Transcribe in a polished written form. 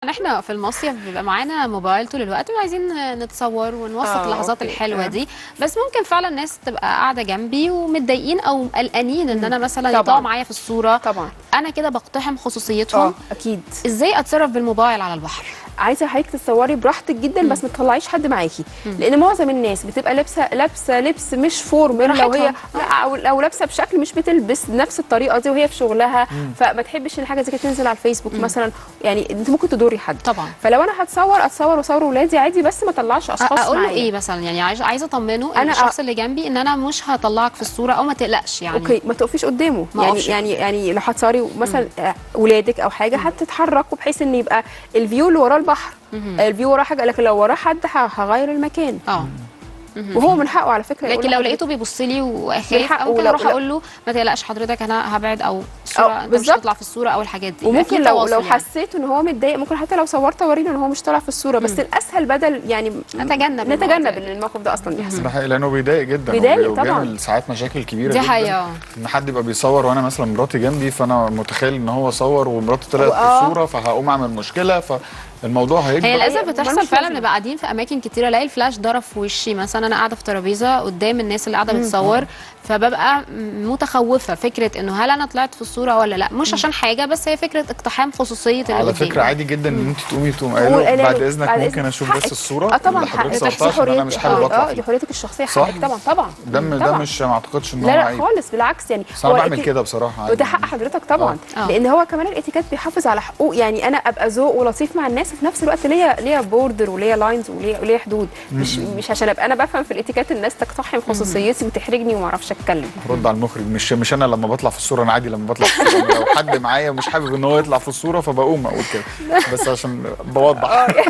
عشان احنا في المصيف بيبقى معانا موبايل طول الوقت وعايزين نتصور ونوثق اللحظات الحلوه دي، بس ممكن فعلا ناس تبقى قاعده جنبي ومتضايقين او قلقانين ان انا مثلا يطلعوا معايا في الصوره، طبعا انا كده بقتحم خصوصيتهم. اكيد. ازاي اتصرف بالموبايل على البحر؟ عايزه حضرتك تتصوري براحتك جدا، بس ما تطلعيش حد معاكي، لان معظم الناس بتبقى لابسه لبس مش فورمال، لو هي او لابسه بشكل مش بتلبس نفس الطريقه دي وهي في شغلها، فما تحبش ان حاجه زي كده تنزل على الفيسبوك مثلا، يعني انت ممكن تضري حد طبعا. فلو انا اتصور واصور ولادي عادي، بس ما اطلعش اشخاص معايا. اقول له ايه مثلا؟ يعني عايزه اطمنه ان الشخص اللي جنبي ان انا مش هطلعك في الصوره، او ما تقلقش يعني. اوكي، ما تقفيش قدامه، يعني لو هتصوري مثلا ولادك او حاجه هتتحركوا بحيث ان يبقى الفيو اللي وراه البحر، الفيو وراه حاجه، لكن لو وراه حد هغير المكان. وهو من حقه على فكره. لكن لو لقيته بيبص لي وخايف ممكن اروح اقول له ما تقلقش حضرتك انا هبعد، او الصوره انت مش هتطلع في الصوره، او الحاجات دي. وممكن لو حسيت ان هو متضايق، ممكن حتى لو صورت اوريله ان هو مش طالع في الصوره، بس الاسهل بدل يعني نتجنب ان الموقف ده اصلا يحصل. ده حقيقي، لانه بيضايق جدا، بيضايق طبعا، وبيعمل ساعات مشاكل كبيره دي جدا. حقيقه. ان حد يبقى بيصور وانا مثلا مراتي جنبي، فانا متخيل ان هو صور ومراته طلعت في الصوره، فهقوم اعمل مشكله، الموضوع هيكبر. هي للاسف بتحصل فعلا، بنبقى قاعدين في اماكن كتيره الاقي الفلاش ضرب في وشي مثلا، انا قاعده في ترابيزه قدام الناس اللي قاعده بتصور، فببقى متخوفه فكره انه هل انا طلعت في الصوره ولا لا، مش عشان حاجه، بس هي فكره اقتحام خصوصيه اللي على فكره عادي جدا ان انت تقوم قايله بعد اذنك ممكن اشوف بس الصوره. طبعا حقك، انا مش حابب اطلع دي حريتك الشخصيه، حقك طبعا. ده مش ما اعتقدش ان هو لا خالص، بالعكس يعني انا بعمل كده بصراحه، وده حق حضرتك طبعا. لان هو كمان الاتيكيت بيحافظ على حقوق، يعني انا ابقى ذوق ولطيف مع الناس، وفي نفس الوقت ليا بوردر وليا لاينز وليا حدود، مش عشان ابقى انا بفهم في الاتيكيت الناس تقتحم خصوصيتي وتحرجني وما اعرفش اتكلم. رد على المخرج، مش انا لما بطلع في الصوره، انا عادي لما بطلع في الصوره، لو حد معايا ومش حابب ان هو يطلع في الصوره فبقوم اقول كده، بس عشان بوضح.